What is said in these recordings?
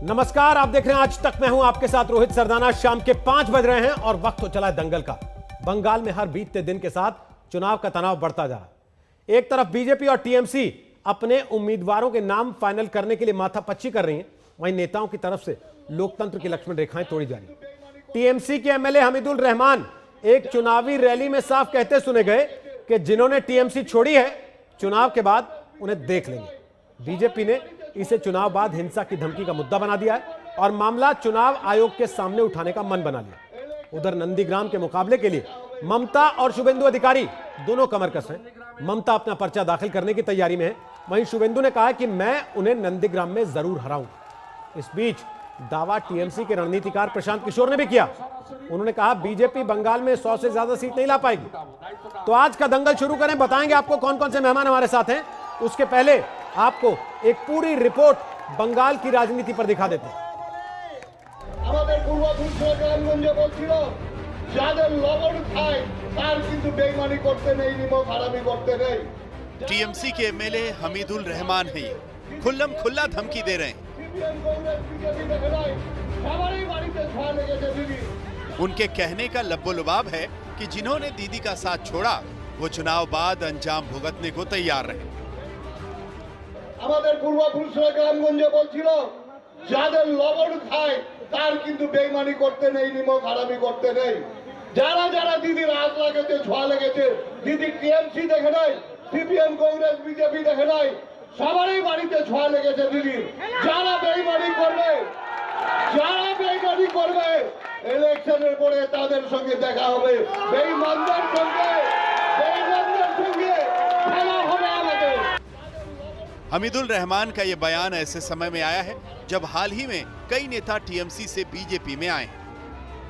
नमस्कार, आप देख रहे हैं आज तक। मैं हूं आपके साथ रोहित सरदाना। शाम के 5 बज रहे हैं और वक्त हो चला है दंगल का। बंगाल में हर बीतते दिन के साथ चुनाव का तनाव बढ़ता जा रहा है। एक तरफ बीजेपी और टीएमसी अपने उम्मीदवारों के नाम फाइनल करने के लिए माथापच्ची कर रही हैं, वहीं नेताओं की तरफ से लोकतंत्र की लक्ष्मण रेखाएं तोड़ी जा रही हैं। टीएमसी के एमएलए हमीदुल रहमान एक चुनावी रैली में साफ कहते सुने गए कि जिन्होंने टीएमसी छोड़ी है, चुनाव के बाद उन्हें देख लेंगे। बीजेपी ने इसे चुनाव बाद हिंसा की धमकी का मुद्दा बना दिया है और मामला चुनाव आयोग के सामने उठाने का मन बना लिया। उधर नंदीग्राम के मुकाबले के लिए ममता और शुभेंदु अधिकारी दोनों कमर कस हैं। ममता अपना पर्चा दाखिल करने की तैयारी में है, वहीं शुभेंदु ने कहा कि मैं उन्हें नंदीग्राम में जरूर हराऊंगा। इस बीच दावा टीएमसी के रणनीतिकार प्रशांत किशोर ने भी किया। उन्होंने कहा बीजेपी बंगाल में 100 से ज्यादा सीट नहीं ला पाएगी। तो आज का दंगल शुरू करें, बताएंगे आपको कौन कौन से मेहमान हमारे साथ हैं। उसके पहले आपको एक पूरी रिपोर्ट बंगाल की राजनीति पर दिखा देते हैं। टीएमसी के एमएलए हमीदुल रहमान है, ये खुल्लम खुल्ला धमकी दे रहे हैं। उनके कहने का लब्बो-लुबाब है कि जिन्होंने दीदी का साथ छोड़ा वो चुनाव बाद अंजाम भुगतने को तैयार रहे। আমাদের পূর্বপুরুষরা গ্রামগঞ্জে বলছিল যাদের লবণ খায় তার কিন্তু বেঈমানি করতে নেই, নিমক হারামি করতে নেই। যারা যারা দিদির হাত লাগাতে ছোঁয়া লেগেছে, দিদি টিএমসি দেখে নাই, সিপিএম কংগ্রেস বিজেপি দেখে নাই, সবারই বাড়িতে ছোঁয়া লেগেছে দিদির। যারা বেঈমানি করবে ইলেকশনের পরে তাদের সঙ্গে দেখা হবে। বেঈমানদের সঙ্গে খেলা হবে আমাদের। हमीदुल रहमान का ये बयान ऐसे समय में आया है जब हाल ही में कई नेता टीएमसी से बीजेपी में आए।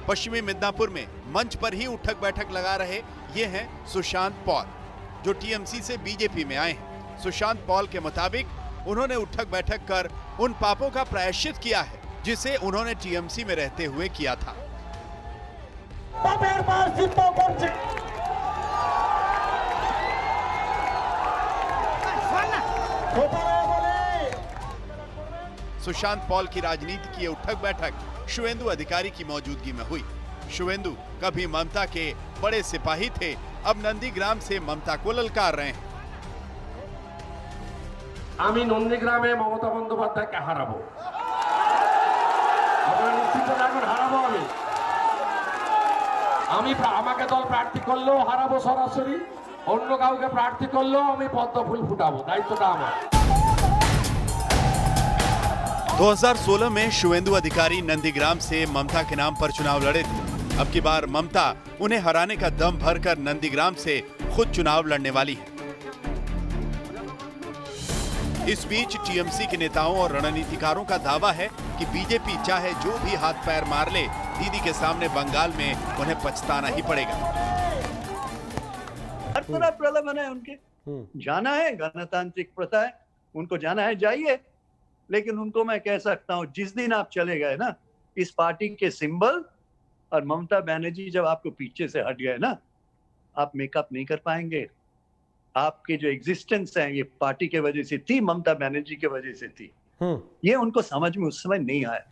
पश्चिमी मिदनापुर में मंच पर ही उठक बैठक लगा रहे ये हैं सुशांत पॉल, जो टीएमसी से बीजेपी में आए हैं। सुशांत पॉल के मुताबिक उन्होंने उठक बैठक कर उन पापों का प्रायश्चित किया है जिसे उन्होंने टीएमसी में रहते हुए किया था। सुशांत पॉल की राजनीति की उठक बैठक शुभेंदु अधिकारी की मौजूदगी में हुई। शुभेंदु कभी ममता के बड़े सिपाही थे, अब नंदीग्राम से ममता को ललकार रहे हैं। আমি নন্দীগ্রামে মমতা বন্দ্যোপাধ্যায়কে হারাবো, আপনারা নিশ্চিত থাকুন, হারাবো। আমি আমাকে দল প্রার্থী করলেও হারাবো সরাসরি, অন্য কাউকে প্রার্থী করলেও আমি পদ্ম ফুল ফুটাবো, দায়িত্বটা আমার। 2016 में शुभेंदु अधिकारी नंदीग्राम से ममता के नाम पर चुनाव लड़े थे। अब की बार ममता उन्हें हराने का दम भरकर नंदीग्राम से खुद चुनाव लड़ने वाली है। इस बीच टीएमसी के नेताओं और रणनीतिकारों का दावा है कि बीजेपी चाहे जो भी हाथ पैर मार ले, दीदी के सामने बंगाल में उन्हें पछताना ही पड़ेगा। हर तरह प्रलोभन है उनके, जाना है, गणतांत्रिक प्रथा है, उनको जाना है, जाइए। लेकिन उनको मैं कह सकता हूं, जिस दिन आप चले गए ना, इस पार्टी के सिंबल और ममता बनर्जी जब आपको पीछे से हट गए ना, आप मेकअप नहीं कर पाएंगे। आपके जो एग्जिस्टेंस है ये पार्टी के वजह से थी, ममता बनर्जी के वजह से थी। ये उनको समझ में उस समय नहीं आया,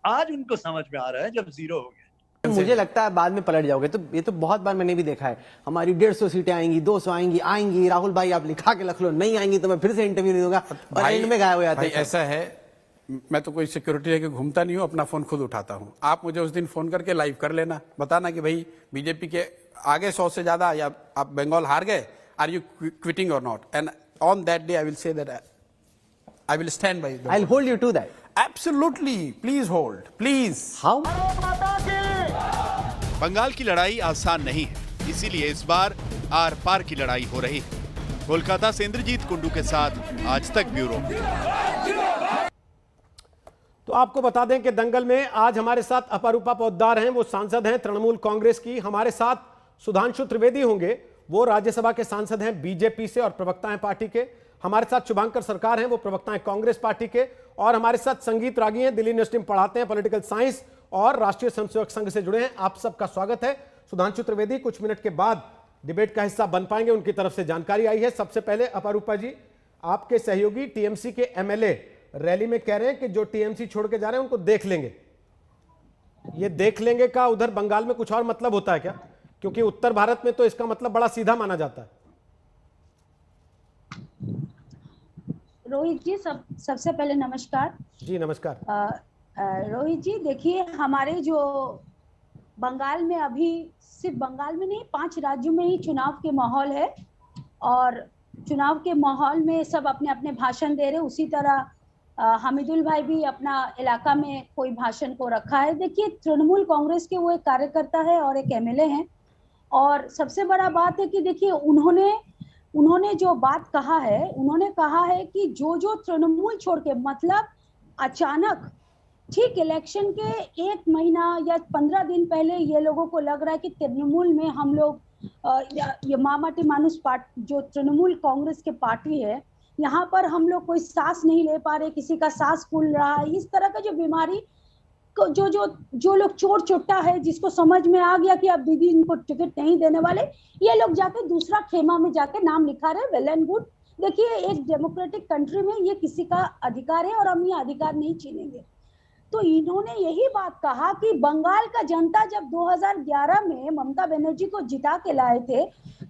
आज उनको समझ में आ रहा है जब जीरो हो गया। मुझे लगता है बाद में पलट जाओगे। तो ये तो बहुत बार मैंने भी देखा है, हमारी 150 सीटें आएंगी, 200 आएंगी। राहुल भाई आप लिखा के रख लो, नहीं आएंगी तो मैं फिर से इंटरव्यू नहीं दूंगा और एंड में गायब हो जाता है। ऐसा है, मैं तो कोई सिक्योरिटी लेके घूमता नहीं हूँ, अपना फोन खुद उठाता हूँ। आप मुझे उस दिन फोन करके लाइव कर लेना, बताना कि भाई बीजेपी के आगे 100 से ज्यादा या आप बंगाल हार गए, आर यू क्विटिंग और not, and on that day I will say that I will stand by. I will hold you to that. Absolutely, please hold, please. How? Bengal की लड़ाई आसान नहीं है, इसीलिए इस बार आर पार की लड़ाई हो रही है। कोलकाता से इंद्रजीत कुंडू के साथ आज तक ब्यूरो। तो आपको बता दें कि दंगल में आज हमारे साथ अपरूपा पोद्दार हैं, वो सांसद हैं तृणमूल कांग्रेस की। हमारे साथ सुधांशु त्रिवेदी होंगे, वो राज्यसभा के सांसद हैं बीजेपी से और प्रवक्ता हैं पार्टी के। हमारे साथ शुभांकर सरकार हैं, वो प्रवक्ता हैं कांग्रेस पार्टी के। और हमारे साथ संगीत रागी हैं, दिल्ली यूनिवर्सिटी में पढ़ाते हैं, पॉलिटिकल साइंस और राष्ट्रीय स्वयंसेवक संघ से जुड़े हैं। आप सबका स्वागत है। सुधांशु त्रिवेदी कुछ मिनट के बाद डिबेट का हिस्सा बन पाएंगे, उनकी तरफ से जानकारी आई है। सबसे पहले अपरूपा जी, आपके सहयोगी टीएमसी के एमएलए रैली में कह रहे हैं कि जो टीएमसी छोड़ के जा रहे हैं उनको देख लेंगे। ये देख लेंगे का उधर बंगाल में कुछ और मतलब होता है क्या? क्योंकि उत्तर भारत में तो इसका मतलब बड़ा सीधा माना जाता है। रोहित जी, सबसे पहले नमस्कार जी। नमस्कार। रोहित जी, देखिए हमारे जो बंगाल में अभी सिर्फ बंगाल में नहीं 5 राज्यों में ही चुनाव के माहौल है और चुनाव के माहौल में सब अपने अपने भाषण दे रहे। उसी तरह हमीदुल भाई भी अपना इलाका में कोई भाषण को रखा है। देखिए तृणमूल कांग्रेस के वो एक कार्यकर्ता है और एक एमएलए हैं और सबसे बड़ा बात है कि देखिए उन्होंने जो बात कहा है, उन्होंने कहा है कि जो तृणमूल छोड़ के मतलब अचानक ठीक इलेक्शन के 1 महीना या 15 दिन पहले ये लोगों को लग रहा है कि तृणमूल में हम लोग ये मामाटी मानुस पार्टी जो तृणमूल कांग्रेस के पार्टी है, यहाँ पर हम लोग कोई सांस नहीं ले पा रहे, किसी का सांस फूल रहा है। इस तरह का जो बीमारी को जो लोग चोर चुट्टा है, जिसको समझ में आ गया कि अब दीदी इनको टिकट नहीं देने वाले, ये लोग जाके दूसरा खेमा में जाके नाम लिखा रहे। Well and good. देखिए एक डेमोक्रेटिक कंट्री में ये किसी का अधिकार है और हम ये अधिकार नहीं छीनेंगे। तो इन्होंने यही बात कहा कि बंगाल का जनता जब 2011 में ममता बनर्जी को जिता के लाए थे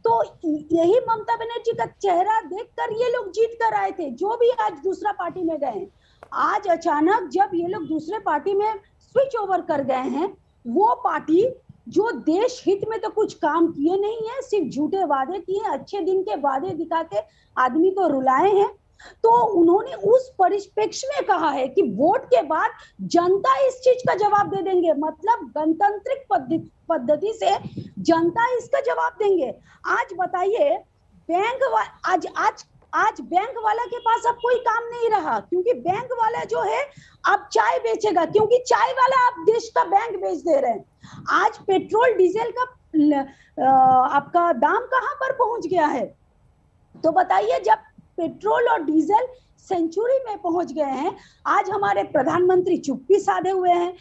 तो यही ममता बनर्जी का चेहरा देखकर ये लोग जीत कर आए थे, जो भी आज दूसरा पार्टी में गए। आज अचानक जब ये लोग दूसरे पार्टी में स्विच ओवर कर गए हैं, वो पार्टी जो देश हित में तो कुछ काम किए नहीं है, सिर्फ झूठे वादे किए, अच्छे दिन के वादे दिखा के आदमी को रुलाए हैं। तो उन्होंने उस परिप्रेक्ष्य में कहा है कि वोट के बाद जनता इस चीज का जवाब दे देंगे, मतलब गणतांत्रिक पद्धति से जनता इसका जवाब देंगे। आज बताइए आज बैंक वाला के पास अब कोई काम नहीं रहा, क्योंकि बैंक वाला जो है अब चाय बेचेगा, क्योंकि चाय वाला अब देश का बैंक बेच दे रहे हैं। आज पेट्रोल डीजल का आपका दाम कहां पर पहुंच गया है? तो बताइए, जब पेट्रोल और डीजल सेंचुरी में पहुंच गए हैं, आज हमारे प्रधानमंत्री चुप्पी साधे हुए हैं,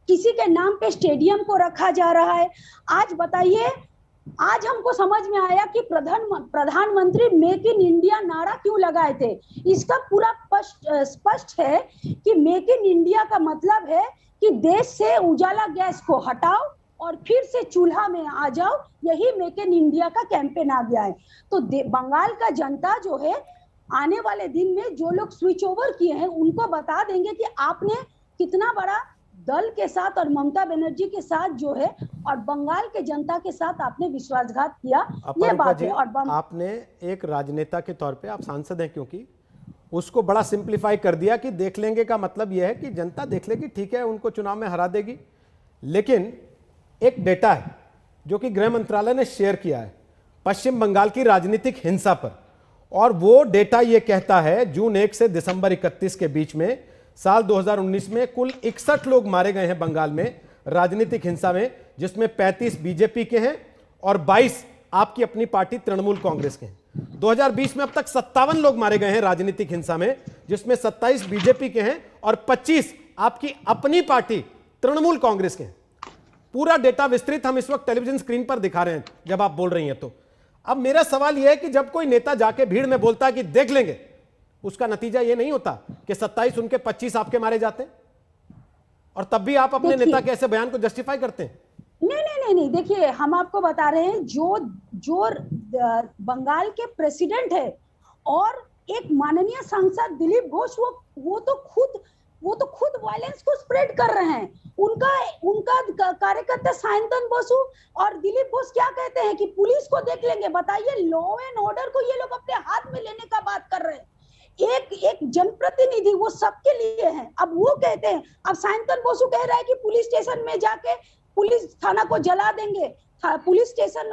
किसी के नाम पे स्टेडियम को रखा जा रहा है। आज बताइए, आज हमको समझ में आया कि प्रधानमंत्री मेक इन इंडिया नारा क्यों लगाए थे। इसका पूरा स्पष्ट है कि मेक इन इंडिया का मतलब है कि देश से उजाला गैस को हटाओ और फिर से चूल्हा में आ जाओ। यही मेक इन इंडिया का कैंपेन आ गया है। तो बंगाल का जनता जो है आने वाले दिन में जो लोग स्विच ओवर किए हैं उनको बता देंगे कि आपने कितना बड़ा दल के साथ और ममता बनर्जी के साथ जो है और बंगाल के जनता के साथ आपने विश्वासघात किया। ये बात है। और आपने एक राजनेता के तौर पे, आप सांसद हैं क्योंकि, उसको बड़ा सिंप्लीफाई कर दिया कि देख लेंगे का मतलब यह है कि जनता देख लेगी, ठीक है, उनको चुनाव में हरा देगी। लेकिन एक डेटा है जो कि गृह मंत्रालय ने शेयर किया है पश्चिम बंगाल की राजनीतिक हिंसा पर, और वो डेटा ये कहता है जून 1 से दिसंबर 31 के बीच में साल 2019 में कुल 61 लोग मारे गए हैं बंगाल में राजनीतिक हिंसा में, जिसमें 35 बीजेपी के हैं और 22 आपकी अपनी पार्टी तृणमूल कांग्रेस के हैं। 2020 में अब तक 57 लोग मारे गए हैं राजनीतिक हिंसा में, जिसमें 27 बीजेपी के हैं और 25 आपकी अपनी पार्टी तृणमूल कांग्रेस के हैं। पूरा डेटा विस्तृत हम इस वक्त टेलीविजन स्क्रीन पर दिखा रहे हैं जब आप बोल रही हैं। तो अब मेरा सवाल यह है कि जब कोई नेता जाके भीड़ में बोलता है कि देख लेंगे, उसका नतीजा यह नहीं होता कि 27 उनके 25 आपके मारे जाते हैं, और तब भी आप अपने नेता के ऐसे बयान को जस्टिफाई करते हैं? नहीं, देखिए हम आपको बता रहे हैं जो बंगाल के प्रेसिडेंट है और एक माननीय सांसद दिलीप घोष, वो तो खुद वायलेंस को स्प्रेड कर रहे हैं। उनका कार्यकर्ता सायंतन बसु और दिलीप घोष क्या कहते हैं कि पुलिस को देख लेंगे। बताइए, लॉ एंड ऑर्डर को ये लोग अपने हाथ में लेने का बात कर रहे हैं। एक जनप्रतिनिधि वो सबके लिए है। अब वो कहते हैं, अब सायंतन बसु कह रहा है कि पुलिस स्टेशन में जाके पुलिस थाना को जला देंगे, पुलिस स्टेशन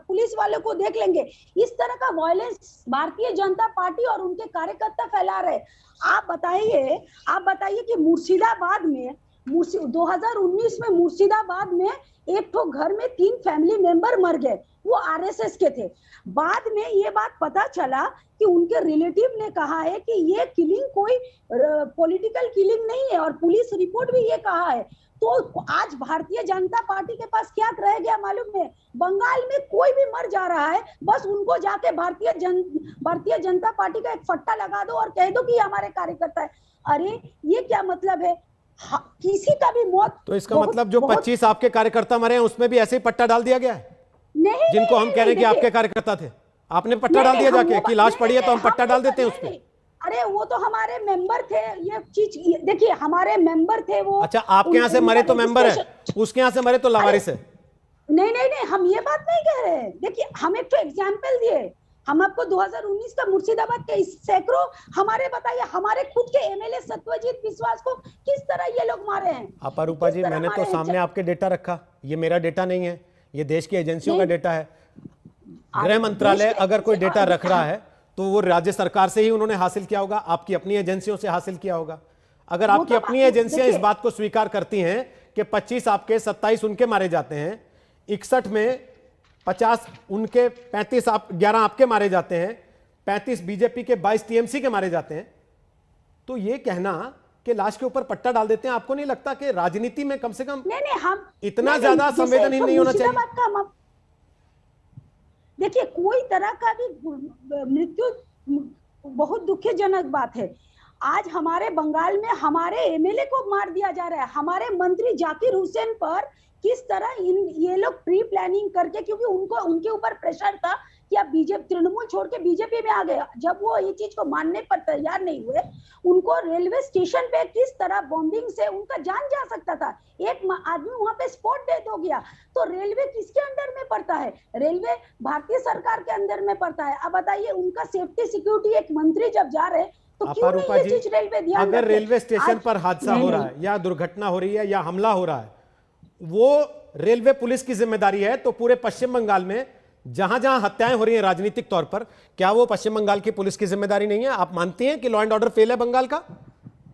पुलिस वाले को देख लेंगे। इस तरह का वायलेंस भारतीय जनता पार्टी और उनके कार्यकर्ता फैला रहे। आप बताइए कि मुर्शिदाबाद में 2019 में मुर्शिदाबाद में एक तो घर में 3 फैमिली मेंबर मर गए, वो आरएसएस के थे। बाद में ये बात पता चला कि उनके रिलेटिव ने कहा है कि ये किलिंग कोई पॉलिटिकल किलिंग नहीं है, और पुलिस रिपोर्ट भी ये कहा है। तो आज भारतीय जनता पार्टी के पास क्या रह गया मालूम है? बंगाल में कोई भी मर जा रहा है, बस उनको जाके भारतीय जनता पार्टी का एक फट्टा लगा दो और कह दो कि हमारे कार्यकर्ता है। अरे ये क्या मतलब है? किसी का भी मौत तो इसका मतलब जो 25 आपके कार्यकर्ता मरे हैं उसमें भी ऐसे ही पट्टा डाल दिया गया है? नहीं, जिनको हम कह रहे हैं कि आपके कार्यकर्ता थे, आपने पट्टा डाल दिया जाके कि लाश पड़ी है तो हम पट्टा डाल देते हैं उस पर? अरे वो तो हमारे मेंबर थे, ये चीज देखिए, हमारे मेंबर थे वो। अच्छा, आपके यहाँ से मरे तो मेंबर है, उसके यहाँ से मरे तो लावारिस है? नहीं नहीं नहीं, हम ये बात नहीं कह रहे। देखिए, हम एक तो एग्जाम्पल दिए, हम आपको 2019 का मुर्शिदाबाद के सैकड़ों हमारे बताइए, हमारे खुद के एमएलए सत्यजीत विश्वास को किस तरह ये लोग मारे हैं। अपारूपा जी, मैंने तो सामने आपके डेटा रखा, ये मेरा डेटा नहीं है, ये देश की एजेंसियों का डेटा है। गृह मंत्रालय अगर कोई डेटा रख रहा है तो वो राज्य सरकार से ही उन्होंने हासिल किया होगा, आपकी अपनी एजेंसियों से हासिल किया होगा। अगर आपकी अपनी एजेंसियां इस बात को स्वीकार करती हैं कि 25 आपके, 27 उनके मारे जाते हैं, 61 में 50 उनके, 35 आप, 11 आपके मारे जाते हैं, 35 बीजेपी के, 22 टीएमसी के मारे जाते हैं, तो ये कहना कि लाश के ऊपर पट्टा डाल देते हैं, आपको नहीं लगता कि राजनीति में कम से कम नहीं, हम इतना ज्यादा संवेदनहीन नहीं होना चाहिए? देखिए, कोई तरह का भी मृत्यु बहुत दुखजनक बात है। आज हमारे बंगाल में हमारे एमएलए को मार दिया जा रहा है, हमारे मंत्री जाकिर हुसैन पर किस तरह ये लोग प्री प्लानिंग करके, क्योंकि उनको उनके ऊपर प्रेशर था कि आप बीजेपी, तृणमूल छोड़ के बीजेपी में आ गए। जब वो ये चीज को मानने पर तैयार नहीं हुए, उनको रेलवे स्टेशन पे किस तरह बॉम्बिंग से उनका जान जा सकता था। एक आदमी वहां पे स्पॉट डेथ हो गया। तो रेलवे किसके अंडर में पड़ता है? रेलवे भारतीय सरकार के अंदर में पड़ता है। अब बताइए, उनका सेफ्टी सिक्योरिटी एक मंत्री जब जा रहे तो क्यों नहीं ये चीज रेलवे ध्यान अगर रखे? रेलवे स्टेशन पर हादसा हो रहा है या दुर्घटना हो रही है या हमला हो रहा है, वो रेलवे पुलिस की जिम्मेदारी है, तो पूरे पश्चिम बंगाल में जहां जहां हत्याएं हो रही हैं राजनीतिक तौर पर, क्या वो पश्चिम बंगाल की पुलिस की जिम्मेदारी नहीं है? आप मानती हैं कि लॉ एंड ऑर्डर फेल है बंगाल का?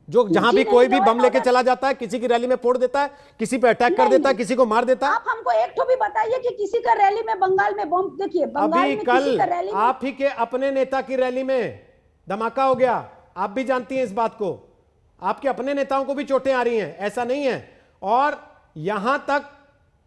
जो जहां भी कोई भी बम लेके चला जाता है, किसी की रैली में फोड़ देता है, किसी पे अटैक कर देता है, किसी को मार देता है। आप हमको एक तो भी बताइए कि किसी का रैली में बंगाल में बम, देखिए बंगाल अभी में कल किसी का रैली में, आप ही के अपने नेता की रैली में धमाका हो गया, आप भी जानती हैं इस बात को। आपके अपने नेताओं को भी चोटें आ रही हैं, ऐसा नहीं है। और यहां तक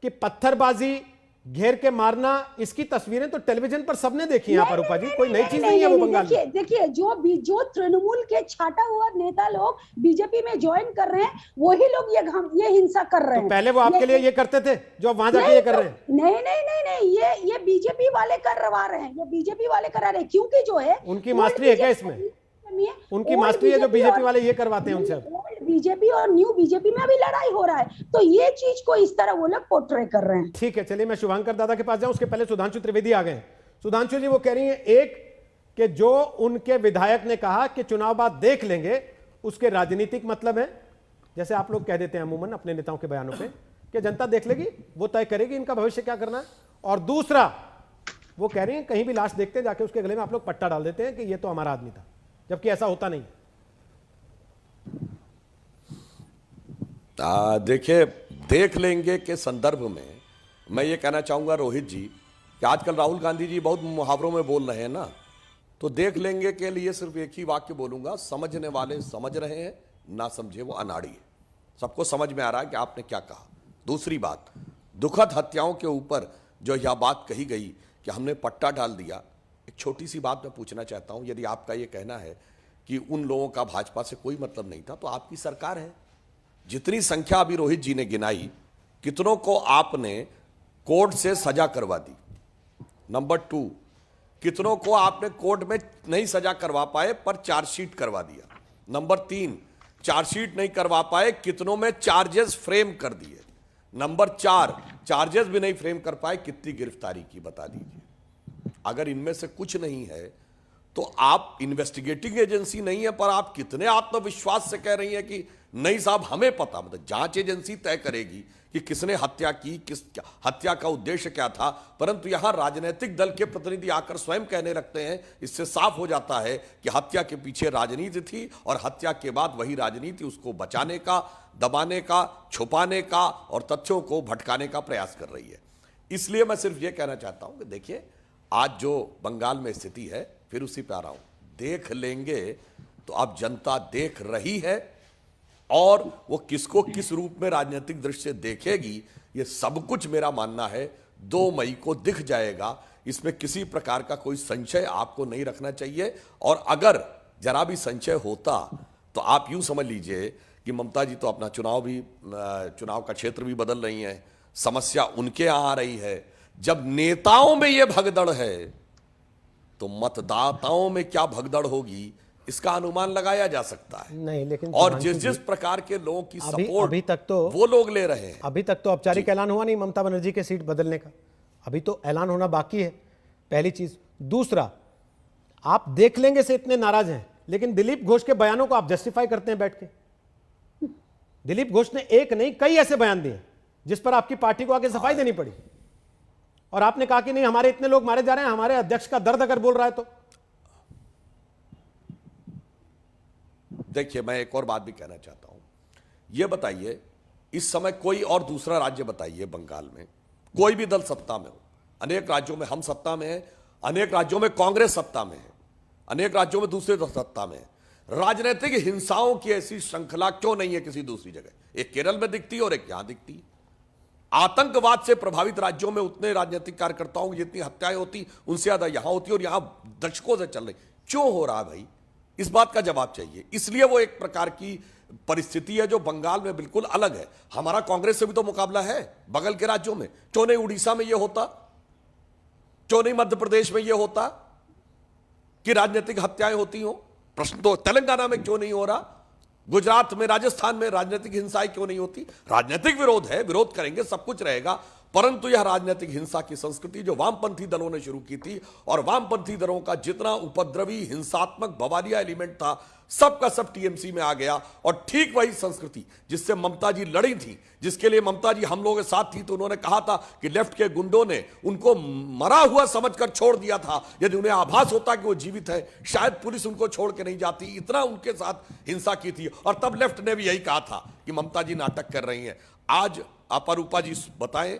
कि पत्थरबाजी, घेर के मारना, इसकी तस्वीरें तो टेलीविजन पर सबने देखी हैं। अपारूपा जी, कोई नई चीज नहीं है वो बंगाल में। देखिए, जो तृणमूल के छाटा हुआ नेता लोग बीजेपी में ज्वाइन कर रहे हैं, वही लोग ये हिंसा कर रहे हैं। तो पहले वो आपके लिए ये करते थे जो वहां जाके ये कर रहे हैं? नहीं नहीं नहीं नहीं, ये बीजेपी वाले करवा रहे हैं, ये बीजेपी वाले करा रहे हैं, क्योंकि जो है उनकी मास्टरी है क्या इसमें? उनकी मास्टरी है जो बीजेपी वाले ये करवाते हैं उनसे? ओल्ड बीजेपी और न्यू बीजेपी में अभी लड़ाई हो रहा है, तो ये चीज को इस तरह वो लोग पोर्ट्रे कर रहे हैं। ठीक है, चलिए मैं शुभांकर दादा के पास जाऊं, उसके पहले सुधांशु त्रिवेदी आ गए। सुधांशु जी, वो कह रही हैं एक कि जो उनके विधायक ने कहा कि चुनाव बाद देख लेंगे, उसके राजनीतिक मतलब है, जैसे आप लोग कह देते हैं अमूमन अपने नेताओं के बयानों पे कि जनता देख लेगी, वो तय करेगी इनका भविष्य क्या करना है। और दूसरा, वो कह रही हैं कहीं भी लाश देखते हैं जाके उसके गले में आप लोग पट्टा डाल देते हैं कि ये तो हमारा आदमी था, जबकि ऐसा होता नहीं। देखिए, देख लेंगे के संदर्भ में मैं ये कहना चाहूंगा रोहित जी कि आजकल राहुल गांधी जी बहुत मुहावरों में बोल रहे हैं ना, तो देख लेंगे के लिए सिर्फ एक ही वाक्य बोलूंगा, समझने वाले समझ रहे हैं, ना समझे वो अनाड़ी है। सबको समझ में आ रहा है कि आपने क्या कहा। दूसरी बात, दुखद हत्याओं के ऊपर जो यह बात कही गई कि हमने पट्टा डाल दिया, एक छोटी सी बात मैं पूछना चाहता हूं। यदि आपका यह कहना है कि उन लोगों का भाजपा से कोई मतलब नहीं था, तो आपकी सरकार है, जितनी संख्या अभी रोहित जी ने गिनाई, कितनों को आपने कोर्ट से सजा करवा दी? नंबर 2, कितनों को आपने कोर्ट में नहीं सजा करवा पाए पर चार्जशीट करवा दिया? नंबर 3, चार्जशीट नहीं करवा पाए, कितनों में चार्जेस फ्रेम कर दिए? नंबर 4, चार्जेस भी नहीं फ्रेम कर पाए, कितनी गिरफ्तारी की बता दीजिए। अगर इनमें से कुछ नहीं है तो आप इन्वेस्टिगेटिंग एजेंसी नहीं है, पर आप कितने आत्मविश्वास से कह रही हैं कि नहीं साहब हमें पता, मतलब जांच एजेंसी तय करेगी कि किसने हत्या की, किस हत्या का उद्देश्य क्या था। परंतु यहां राजनीतिक दल के प्रतिनिधि आकर स्वयं कहने लगते हैं, इससे साफ हो जाता है कि हत्या के पीछे राजनीति थी और हत्या के बाद वही राजनीति उसको बचाने का, दबाने का, छुपाने का और तथ्यों को भटकाने का प्रयास कर रही है। इसलिए मैं सिर्फ यह कहना चाहता हूं कि देखिए, आज जो बंगाल में स्थिति है, फिर उसी पे आ रहा हूं, देख लेंगे तो अब जनता देख रही है, और वो किसको किस रूप में राजनीतिक दृष्टि से देखेगी, ये सब कुछ मेरा मानना है 2 मई को दिख जाएगा। इसमें किसी प्रकार का कोई संशय आपको नहीं रखना चाहिए, और अगर जरा भी संशय होता तो आप यूं समझ लीजिए कि ममता जी तो अपना चुनाव का क्षेत्र भी बदल रही हैं, समस्या उनके यहां आ रही है। जब नेताओं में यह भगदड़ है तो मतदाताओं में क्या भगदड़ होगी इसका अनुमान लगाया जा सकता है। नहीं, लेकिन और जिस प्रकार के लोगों की सपोर्ट अभी तक तो वो लोग ले रहे हैं, अभी तक तो औपचारिक ऐलान हुआ नहीं ममता बनर्जी के सीट बदलने का, अभी तो ऐलान होना बाकी है, पहली चीज। दूसरा, आप देख लेंगे से इतने नाराज हैं, लेकिन दिलीप घोष के बयानों को आप जस्टिफाई करते हैं बैठ के। दिलीप घोष ने एक नहीं कई ऐसे बयान दिए जिस पर आपकी पार्टी को आगे सफाई देनी पड़ी, और आपने कहा कि नहीं हमारे इतने लोग मारे जा रहे हैं, हमारे अध्यक्ष का दर्द अगर बोल रहा है तो। देखिए, मैं एक और बात भी कहना चाहता हूं। यह बताइए, इस समय कोई और दूसरा राज्य बताइए बंगाल में, कोई भी दल सत्ता में हो। अनेक राज्यों में हम सत्ता में हैं, अनेक राज्यों में कांग्रेस सत्ता में है, अनेक राज्यों में दूसरे दल सत्ता में है। राजनीतिक हिंसाओं की ऐसी श्रृंखला क्यों नहीं है किसी दूसरी जगह? एक केरल में दिखती है और एक यहां दिखती है। आतंकवाद से प्रभावित राज्यों में उतने राजनीतिक कार्यकर्ताओं की जितनी हत्याएं होती, उनसे ज्यादा यहां होती, और यहां दशकों से चल रही। क्यों हो रहा है भाई? इस बात का जवाब चाहिए। इसलिए वो एक प्रकार की परिस्थिति है जो बंगाल में बिल्कुल अलग है। हमारा कांग्रेस से भी तो मुकाबला है बगल के राज्यों में। क्यों नहीं उड़ीसा में यह होता? क्यों नहीं मध्य प्रदेश में यह होता कि राजनीतिक हत्याएं होती हो? प्रश्न तो तेलंगाना में क्यों नहीं हो रहा? गुजरात में, राजस्थान में राजनीतिक हिंसाएं क्यों नहीं होती? राजनीतिक विरोध है, विरोध करेंगे, सब कुछ रहेगा, परंतु यह राजनीतिक हिंसा की संस्कृति जो वामपंथी दलों ने शुरू की थी, और वामपंथी दलों का जितना उपद्रवी, हिंसात्मक, बवालिया एलिमेंट था, सबका सब टीएमसी में आ गया। और ठीक वही संस्कृति जिससे ममता जी लड़ी थी, जिसके लिए ममता जी हम लोगों के साथ थी, तो उन्होंने कहा था कि लेफ्ट के गुंडों ने उनको मरा हुआ समझकर छोड़ दिया था। यदि उन्हें आभास होता कि वो जीवित है, शायद पुलिस उनको छोड़ के नहीं जाती। इतना उनके साथ हिंसा की थी, और तब लेफ्ट ने भी यही कहा था कि ममता जी नाटक कर रही हैं। आज अपरूपा जी बताएं,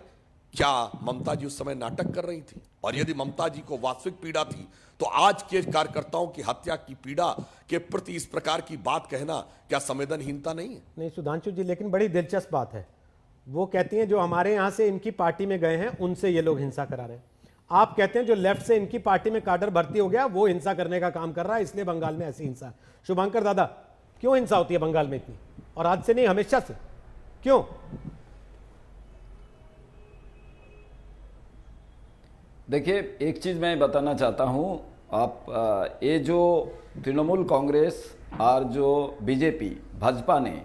क्या ममता जी उस समय नाटक कर रही थी? और यदि ममता जी को वास्तविक पीड़ा थी, तो आज के कार्यकर्ताओं की हत्या की पीड़ा के प्रति इस प्रकार की बात कहना क्या संवेदनहीनता नहीं है? नहीं सुधांशु जी, लेकिन बड़ी दिलचस्प बात है। वो कहती हैं जो हमारे यहां से इनकी पार्टी में गए हैं उनसे ये लोग हिंसा करा रहे हैं। आप कहते हैं जो लेफ्ट से इनकी पार्टी में काडर भर्ती हो गया वो हिंसा करने का काम कर रहा है, इसलिए बंगाल में ऐसी हिंसा है। शुभंकर दादा, क्यों हिंसा होती है बंगाल में इतनी? और आज से नहीं, हमेशा से क्यों? देखिए, एक चीज़ मैं बताना चाहता हूँ। आप ये जो तृणमूल कांग्रेस और जो बीजेपी भाजपा ने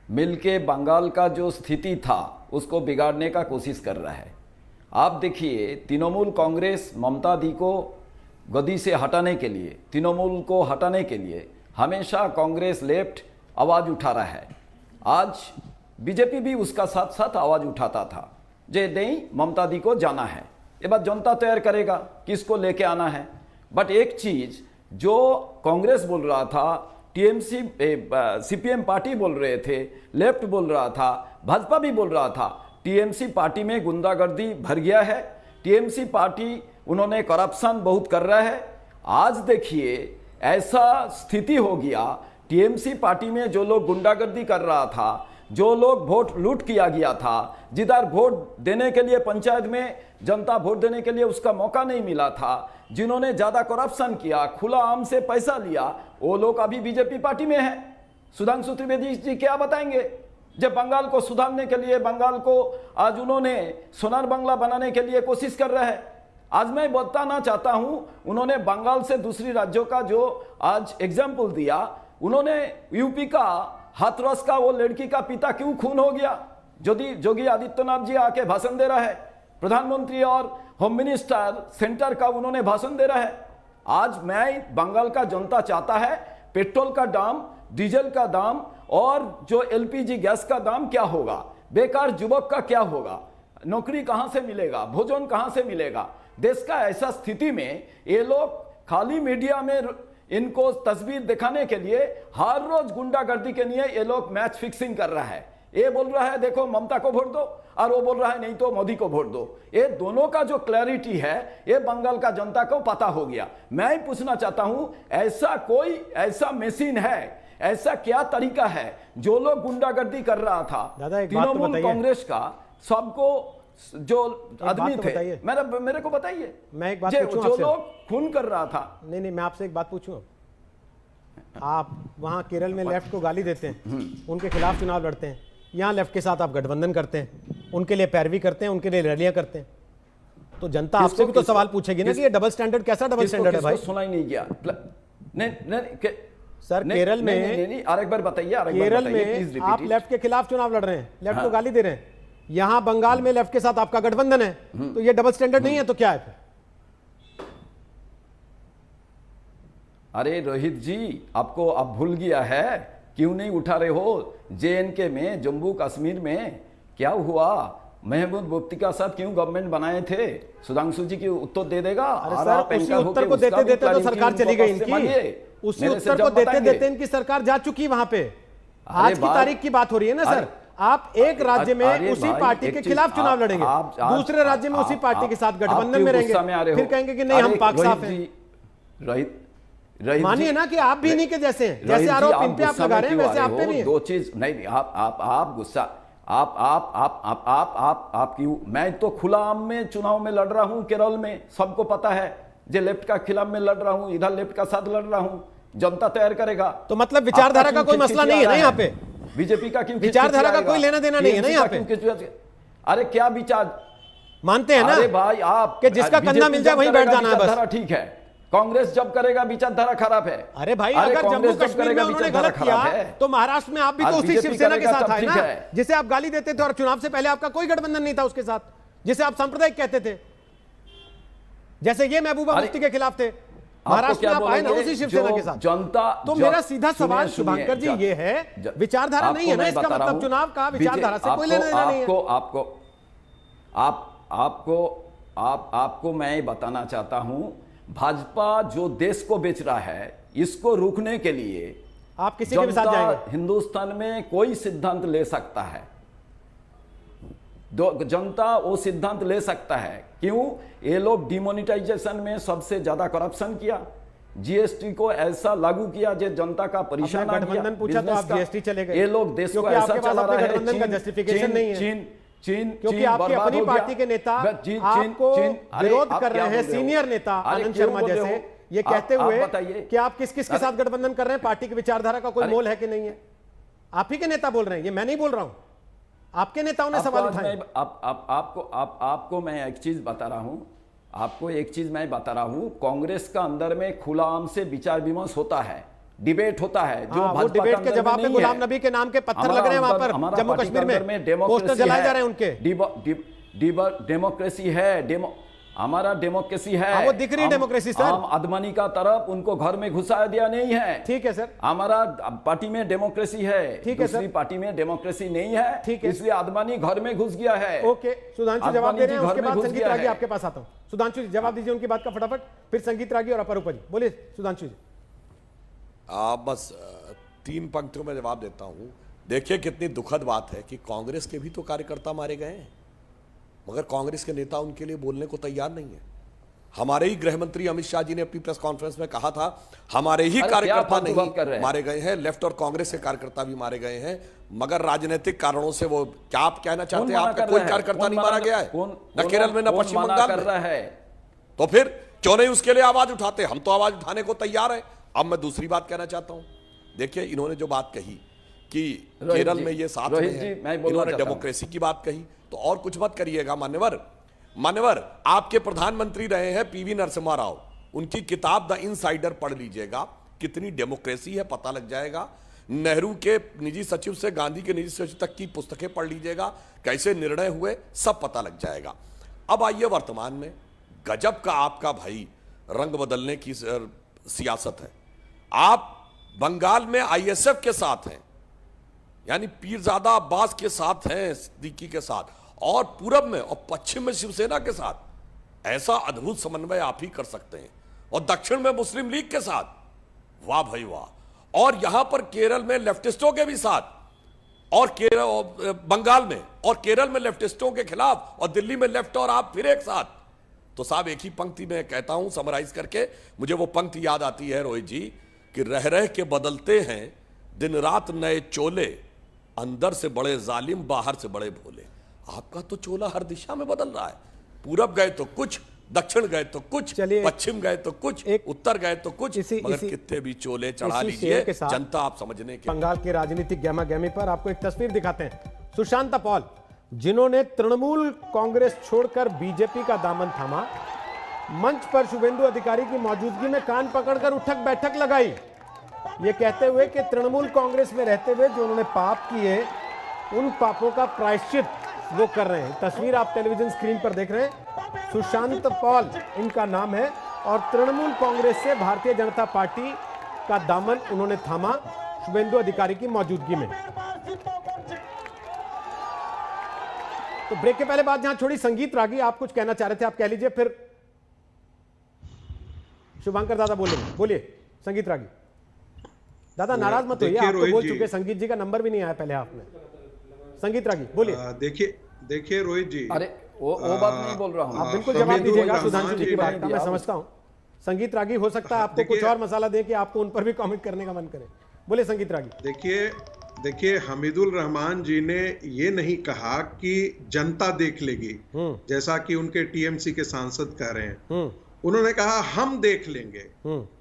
मिलके बंगाल का जो स्थिति था उसको बिगाड़ने का कोशिश कर रहा है। आप देखिए, तृणमूल कांग्रेस ममता दी को गद्दी से हटाने के लिए, तृणमूल को हटाने के लिए हमेशा कांग्रेस लेफ्ट आवाज़ उठा रहा है। आज बीजेपी भी उसका साथ साथ आवाज़ उठाता था, जे नहीं ममता दी को जाना है। ये बात जनता तैयार करेगा किसको लेके आना है। बट एक चीज जो कांग्रेस बोल रहा था, टीएमसी सीपीएम पार्टी बोल रहे थे, लेफ्ट बोल रहा था, भाजपा भी बोल रहा था, टीएमसी पार्टी में गुंडागर्दी भर गया है, टीएमसी पार्टी उन्होंने करप्शन बहुत कर रहा है। आज देखिए ऐसा स्थिति हो गया, टीएमसी पार्टी में जो लोग गुंडागर्दी कर रहा था, जो लोग वोट लूट किया गया था, जिधर वोट देने के लिए पंचायत में जनता वोट देने के लिए उसका मौका नहीं मिला था, जिन्होंने ज्यादा करप्शन किया, खुला आम से पैसा लिया, वो लोग अभी बीजेपी पार्टी में है। सुधांशु त्रिवेदी जी क्या बताएंगे? जब बंगाल को सुधारने के लिए, बंगाल को आज उन्होंने सोनार बंगला बनाने के लिए कोशिश कर रहे हैं। आज मैं बताना चाहता हूं, उन्होंने बंगाल से दूसरी राज्यों का जो आज एग्जाम्पल दिया, उन्होंने यूपी का हाथरस का वो लड़की का पिता क्यों खून हो गया? योगी आदित्यनाथ जी आके भाषण दे रहा है, प्रधानमंत्री और होम मिनिस्टर सेंटर का उन्होंने भाषण दे रहा है। आज मैं बंगाल का जनता चाहता है पेट्रोल का दाम, डीजल का दाम और जो एलपीजी गैस का दाम क्या होगा, बेकार युवक का क्या होगा, नौकरी कहां से मिलेगा, भोजन कहां से मिलेगा। देश का ऐसा स्थिति में ये लोग खाली मीडिया में इनको तस्वीर दिखाने के लिए हर रोज गुंडागर्दी के लिए ये लोग मैच फिक्सिंग कर रहा है। ये बोल रहा है देखो ममता को वोट दो, और वो बोल रहा है नहीं तो मोदी को वोट दो। ये दोनों का जो क्लैरिटी है ये बंगाल का जनता को पता हो गया। मैं पूछना चाहता हूं, ऐसा कोई ऐसा मशीन है, ऐसा क्या तरीका है जो लोग गुंडागर्दी कर रहा था तृणमूल कांग्रेस का, सबको जो आदमी थे, मेरे को बताइए। मैं एक बात पूछूं जो लोग खून कर रहा था। नहीं, मैं आपसे एक बात पूछूं। आप वहाँ केरल में लेफ्ट को गाली देते हैं, उनके खिलाफ चुनाव लड़ते हैं, यहाँ लेफ्ट के साथ आप गठबंधन करते हैं, उनके लिए पैरवी करते हैं, उनके लिए रैलियां करते हैं, तो जनता आपसे भी तो सवाल पूछेगी ना कि ये डबल स्टैंडर्ड कैसा डबल स्टैंडर्ड है भाई? सुना ही नहीं गया। नहीं सर केरल में एक बार बताइए, केरल में आप लेफ्ट के खिलाफ चुनाव लड़ रहे हैं, लेफ्ट को गाली दे रहे हैं, यहां बंगाल में लेफ्ट के साथ आपका गठबंधन है, तो ये डबल स्टैंडर्ड नहीं है तो क्या है फिर? अरे रोहित जी, आपको अब भूल गया है, क्यों नहीं उठा रहे हो? JNK में, जम्मू कश्मीर में क्या हुआ? महमूद मुफ्ती का साथ क्यों गवर्नमेंट बनाए थे? सुधांशु जी की उत्तर दे देगा। अरे सर, उसी उत्तर को देते देते तो सरकार चली गई इनकी, उसी उत्तर को देते देते इनकी सरकार जा चुकी वहां पे। आज की तारीख की बात हो रही है ना सर, आप एक राज्य में उसी पार्टी के खिलाफ चुनाव लड़ेंगे, दूसरे राज्य में उसी पार्टी के साथ गठबंधन में रहेंगे, फिर कहेंगे कि नहीं हम पाक साफ हैं। रोहित मानिए ना कि आप भी नहीं के जैसे हैं, जैसे आरोप इन पे आप लगा रहे हैं वैसे आप पे भी है। दो चीज नहीं, आप गुस्सा, आप क्यों? मैं तो खुला आम में चुनाव में लड़ रहा हूं केरल में, सबको पता है, जो लेफ्ट का खिलाफ में लड़ रहा हूं, इधर लेफ्ट का साथ लड़ रहा हूं, जनता तैयार करेगा। तो मतलब विचारधारा का कोई मसला नहीं है ना यहाँ पे? बीजेपी का क्यों विचारधारा का कोई लेना देना नहीं है ना यहाँ पे? अरे क्या विचार मानते हैं ना? अरे भाई आप कि जिसका कंधा मिल जाए वहीं बैठ जाना है बस। ठीक है, कांग्रेस जब करेगा विचारधारा खराब है। अरे भाई अगर जम्मू कश्मीर में उन्होंने गलत किया तो महाराष्ट्र में आप भी तो उसी शिवसेना के साथ आए ना, जिसे आप गाली देते थे और चुनाव से पहले आपका कोई गठबंधन नहीं था उसके साथ, जिसे आप सांप्रदायिक कहते थे, जैसे ये महबूबा मुफ्ती के खिलाफ थे। महाराष्ट्र में आप आए ना उसी शिवसेना के साथ। जनता तो मेरा सीधा सवाल शुभांकर जी ये है, विचारधारा नहीं है ना इसका मतलब? चुनाव का विचारधारा से कोई लेना देना नहीं है। आपको मैं बताना चाहता हूं, भाजपा जो देश को बेच रहा है, इसको रोकने के लिए आप किसी के भी साथ जाएंगे? हिंदुस्तान में कोई सिद्धांत ले सकता है, जनता वो सिद्धांत ले सकता है। क्यों? ये लोग डिमोनेटाइजेशन में सबसे ज्यादा करप्शन किया, GST को ऐसा लागू किया जो जनता का परेशान गठबंधन पूछा तो आप GST चले गए। ये लोग देश को ऐसा चला रहा है, जस्टिफिकेशन नहीं है चीन क्योंकि आपकी अपनी पार्टी के नेता आपको विरोध कर रहे हैं, सीनियर नेता आनंद शर्मा जैसे, ये कहते हुए कि आप किस किस के साथ गठबंधन कर रहे हैं, पार्टी की विचारधारा का कोई मोल है कि नहीं है? आप ही के नेता बोल रहे हैं, ये मैं नहीं बोल रहा हूं, आपके नेताओं ने सवाल उठाए। आपको मैं एक चीज बता रहा हूं, कांग्रेस का अंदर में खुला आम से विचार विमर्श होता है, डिबेट होता है, जो वो डिबेट के जवाब में गुलाम नबी के नाम के पत्थर लग रहे हैं वहां पर जम्मू कश्मीर में, पोस्टर जलाए जा रहे हैं उनके। डेमोक्रेसी है, हमारा डेमोक्रेसी है, वो दिख रही डेमोक्रेसी सर। हम आदमानी का तरफ उनको घर में घुसा दिया नहीं है, ठीक है सर। हमारा पार्टी में डेमोक्रेसी है, ठीक है सर। दूसरी पार्टी में डेमोक्रेसी नहीं है, ठीक है, इसलिए आदमानी घर में घुस गया है। ओके, सुधांशु जवाब दे रहे हैं, उसके बाद संगीत रागी आपके पास आता हूं। सुधांशु जी जवाब दीजिए उनकी बात का फटाफट, फिर संगीत रागी और अपरूपा जी। बोलिए सुधांशु जी। बस 3 पंक्तियों में जवाब देता हूं। देखिए कितनी दुखद बात है कि कांग्रेस के भी तो कार्यकर्ता मारे गए हैं, मगर कांग्रेस के नेता उनके लिए बोलने को तैयार नहीं है। हमारे ही गृह मंत्री अमित शाह जी ने अपनी प्रेस कॉन्फ्रेंस में कहा था, हमारे ही कार्यकर्ता नहीं मारे गए हैं, लेफ्ट और कांग्रेस के कार्यकर्ता भी मारे गए हैं, मगर राजनीतिक कारणों से वो क्या आप कहना चाहते हैं? आपका कोई कार्यकर्ता नहीं मारा गया है, न केरल में न पश्चिम बंगाल में, तो फिर क्यों नहीं उसके लिए आवाज उठाते? हम तो आवाज उठाने को तैयार है। अब मैं दूसरी बात कहना चाहता हूं, देखिए इन्होंने जो बात कही कि केरल में ये साथ में है, इन्होंने डेमोक्रेसी की बात कही, तो और कुछ मत करिएगा मान्यवर। आपके प्रधानमंत्री रहे हैं PV नरसिम्हा राव, उनकी किताब द इनसाइडर पढ़ लीजिएगा, कितनी डेमोक्रेसी है पता लग जाएगा। नेहरू के निजी सचिव से गांधी के निजी सचिव तक की पुस्तकें पढ़ लीजिएगा, कैसे निर्णय हुए सब पता लग जाएगा। अब आइए वर्तमान में, गजब का आपका भाई रंग बदलने की सियासत है। आप बंगाल में ISF के साथ हैं, यानी पीरजादा अब्बास के साथ हैं, सिद्दीकी के साथ, और पूरब में और पश्चिम में शिवसेना के साथ। ऐसा अद्भुत समन्वय आप ही कर सकते हैं। और दक्षिण में मुस्लिम लीग के साथ, वाह भाई वाह। और यहां पर केरल में लेफ्टिस्टों के भी साथ, और बंगाल में और केरल में लेफ्टिस्टों के खिलाफ, और दिल्ली में लेफ्ट और आप फिर एक साथ। तो साहब एक ही पंक्ति में कहता हूं समराइज करके, मुझे वो पंक्ति याद आती है रोहित जी, कि रह रह के बदलते हैं दिन रात नए चोले, अंदर से बड़े जालिम बाहर से बड़े भोले। आपका तो चोला हर दिशा में बदल रहा है, पूरब गए तो कुछ, दक्षिण गए तो कुछ, चलिए, पश्चिम गए तो कुछ, उत्तर गए तो कुछ, मगर कितने भी चोले चढ़ा लीजिए, जनता आप समझने के। बंगाल की राजनीतिक गहमा गहमी पर आपको एक तस्वीर दिखाते हैं। सुशांता पॉल, जिन्होंने तृणमूल कांग्रेस छोड़कर बीजेपी का दामन थामा, मंच पर शुभेंदु अधिकारी की मौजूदगी में कान पकड़कर उठक बैठक लगाई, ये कहते हुए कि तृणमूल कांग्रेस में रहते हुए जो उन्होंने पाप किए उन पापों का प्रायश्चित वो कर रहे हैं। तस्वीर आप टेलीविजन स्क्रीन पर देख रहे हैं। सुशांत पॉल इनका नाम है और तृणमूल कांग्रेस से भारतीय जनता पार्टी का दामन उन्होंने थामा शुभेंदु अधिकारी की मौजूदगी में। तो ब्रेक के पहले बात जहां छोड़ी, संगीत रागी आप कुछ कहना चाह रहे थे, आप कह लीजिए, फिर शुभांकर दादा बोलिए। संगीत रागी दादा नाराज मत होइए, आप तो बोल चुके, संगीत जी का नंबर भी नहीं आया पहले हाफ में। संगीत रागी बोलिए। देखिए रोहित जी, अरे वो बात नहीं बोल रहा हूं, आप बिल्कुल जवाब दीजिएगा सुधांशु जी की बात का, मैं समझता हूं। संगीत रागी हो सकता है आपको कुछ और मसाला दे कि आपको उन पर भी कमेंट करने का मन करे। बोले संगीत रागी। देखिए हमीदुल रहमान जी ने ये नहीं कहा कि जनता देख लेगी, जैसा कि उनके टीएमसी के सांसद कह रहे हैं। उन्होंने कहा हम देख लेंगे।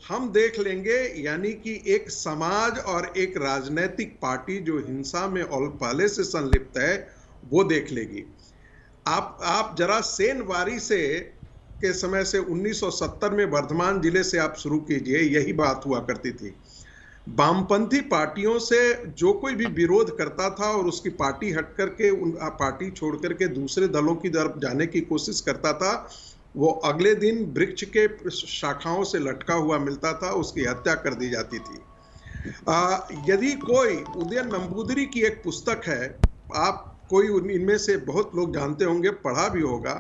हम देख लेंगे यानी कि एक समाज और एक राजनीतिक पार्टी जो हिंसा में और पहले से संलिप्त है वो देख लेगी। आप जरा सेनवारी से के समय से 1970 में वर्धमान जिले से आप शुरू कीजिए, यही बात हुआ करती थी। वामपंथी पार्टियों से जो कोई भी विरोध करता था और उसकी पार्टी हट करके पार्टी छोड़ करके दूसरे दलों की तरफ जाने की कोशिश करता था, वो अगले दिन वृक्ष के शाखाओं से लटका हुआ मिलता था, उसकी हत्या कर दी जाती थी। यदि कोई उदयन नंबूदरी की एक पुस्तक है, आप कोई इनमें से बहुत लोग जानते होंगे, पढ़ा भी होगा।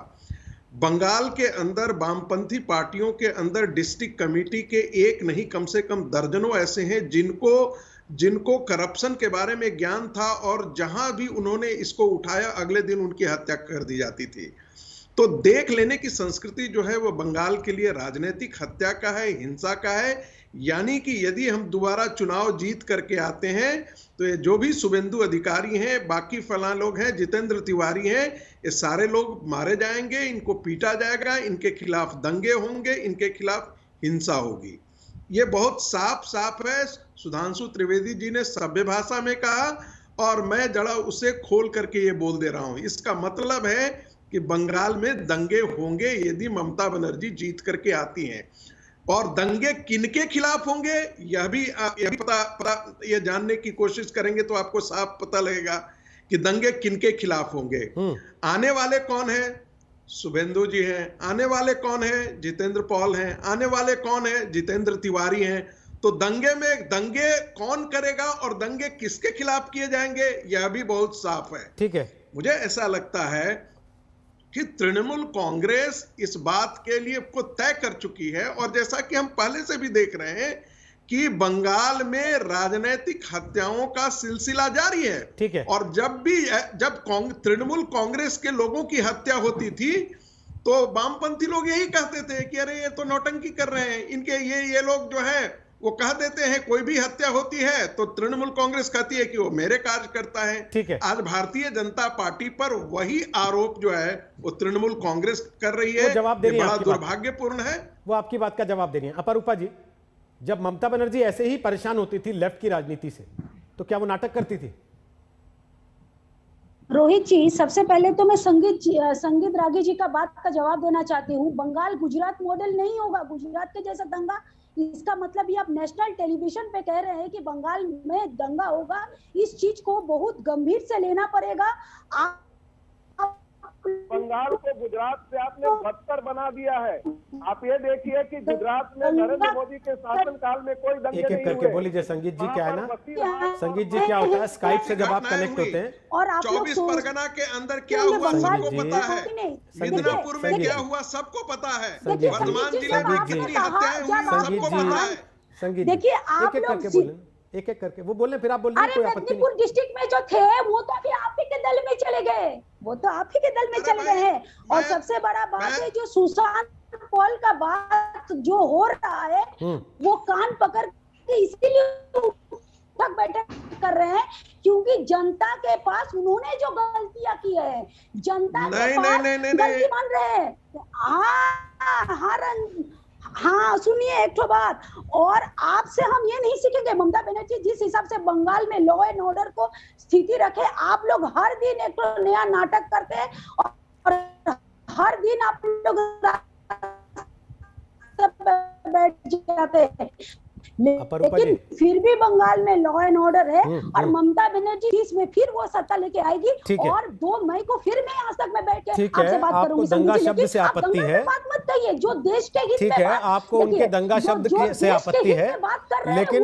बंगाल के अंदर वामपंथी पार्टियों के अंदर डिस्ट्रिक्ट कमेटी के एक नहीं कम से कम दर्जनों ऐसे हैं जिनको करप्शन के बारे में ज्ञान था और जहां भी उन्होंने इसको उठाया अगले दिन उनकी हत्या कर दी जाती थी। तो देख लेने की संस्कृति जो है वो बंगाल के लिए राजनीतिक हत्या का है, हिंसा का है। यानी कि यदि हम दोबारा चुनाव जीत करके आते हैं तो ये जो भी शुभेंदु अधिकारी हैं, बाकी फलां लोग हैं, जितेंद्र तिवारी हैं, ये सारे लोग मारे जाएंगे, इनको पीटा जाएगा, इनके खिलाफ दंगे होंगे, इनके खिलाफ हिंसा होगी। ये बहुत साफ है। सुधांशु त्रिवेदी जी ने सभ्य भाषा में कहा और मैं जरा उसे खोल करके ये बोल दे रहा हूं। इसका मतलब है कि बंगाल में दंगे होंगे यदि ममता बनर्जी जीत करके आती हैं। और दंगे किनके खिलाफ होंगे यह भी ये जानने की कोशिश करेंगे तो आपको साफ पता लगेगा कि दंगे किनके खिलाफ होंगे। आने वाले कौन है? शुभेंदु जी हैं। आने वाले कौन है? जितेंद्र पॉल हैं। आने वाले कौन है? जितेंद्र तिवारी हैं। तो दंगे कौन करेगा और दंगे किसके खिलाफ किए जाएंगे यह भी बहुत साफ है। ठीक है, मुझे ऐसा लगता है कि तृणमूल कांग्रेस इस बात के लिए को तय कर चुकी है और जैसा कि हम पहले से भी देख रहे हैं कि बंगाल में राजनीतिक हत्याओं का सिलसिला जारी है। ठीक है। और जब तृणमूल कांग्रेस के लोगों की हत्या होती थी तो वामपंथी लोग यही कहते थे कि अरे ये तो नौटंकी कर रहे हैं, इनके ये लोग जो है वो कह देते हैं कोई भी हत्या होती है तो तृणमूल कांग्रेस कहती है कि वो मेरे कार्य करता है। ठीक है। आज भारतीय जनता पार्टी पर वही आरोप जो है वो तृणमूल कांग्रेस कर रही है। जवाब दे रही है, बड़ा दुर्भाग्यपूर्ण है। वो आपकी बात का जवाब दे रही है। अपरूपा जी, जब ममता बनर्जी ऐसे ही परेशान होती थी लेफ्ट की राजनीति से, तो क्या वो नाटक करती थी? रोहित जी, सबसे पहले तो मैं संगीत रागी जी का बात का जवाब देना चाहती हूँ। बंगाल गुजरात मॉडल नहीं होगा, गुजरात के जैसा दंगा। इसका मतलब ये आप नेशनल टेलीविजन पे कह रहे हैं कि बंगाल में दंगा होगा। इस चीज को बहुत गंभीर से लेना पड़ेगा। बंगाल को गुजरात से आपने बदतर बना दिया है। आप ये देखिए कि गुजरात में नरेंद्र मोदी के शासनकाल में कोई दंगे नहीं हुए। एक करके बोलिए संगीत जी, क्या है ना, संगीत जी क्या होता है स्काइप से जब आप कनेक्ट होते हैं और आप 24 परगना के अंदर क्या हुआ सबको पता है, मिदनापुर में क्या हुआ सबको पता है, वर्धमान जिले में कितनी हत्याएं हुई सबको पता है। संगीत देखिए आप लोग एक एक करके वो बोल रहे, फिर आप बोल रहे हैं कोई आपत्ति नहीं। मेदिनीपुर डिस्ट्रिक्ट में जो थे वो तो अभी आप ही के दल में चले गए, वो तो आप ही के दल में चले गए हैं। और सबसे बड़ा बात है जो सुशांत पॉल का बात जो हो रहा है वो कान पकड़ के इसीलिए उठक बैठक कर रहे हैं क्योंकि जनता के पास उन्होंने जो गलतियां की है, जनता के पास गलती मान रहे हैं। हाँ सुनिए एक तो बात, और आपसे हम ये नहीं सीखेंगे। ममता बनर्जी जिस हिसाब से बंगाल में लॉ एंड ऑर्डर को स्थिति रखे, आप लोग हर दिन एक तो नया नाटक करते हैं और हर दिन आप लोग बैठ जाते हैं, लेकिन फिर भी बंगाल में लॉ एंड ऑर्डर है और ममता बनर्जी इसमें फिर वो सत्ता लेके आएगी और 2 मई को फिर मैं आज तक में बैठ के आपसे बात करूंगी। दंगा शब्द से आपत्ति है, बात मत कहिए, जो देश के हित ठीक है, आपको उनके दंगा शब्द से आपत्ति है, लेकिन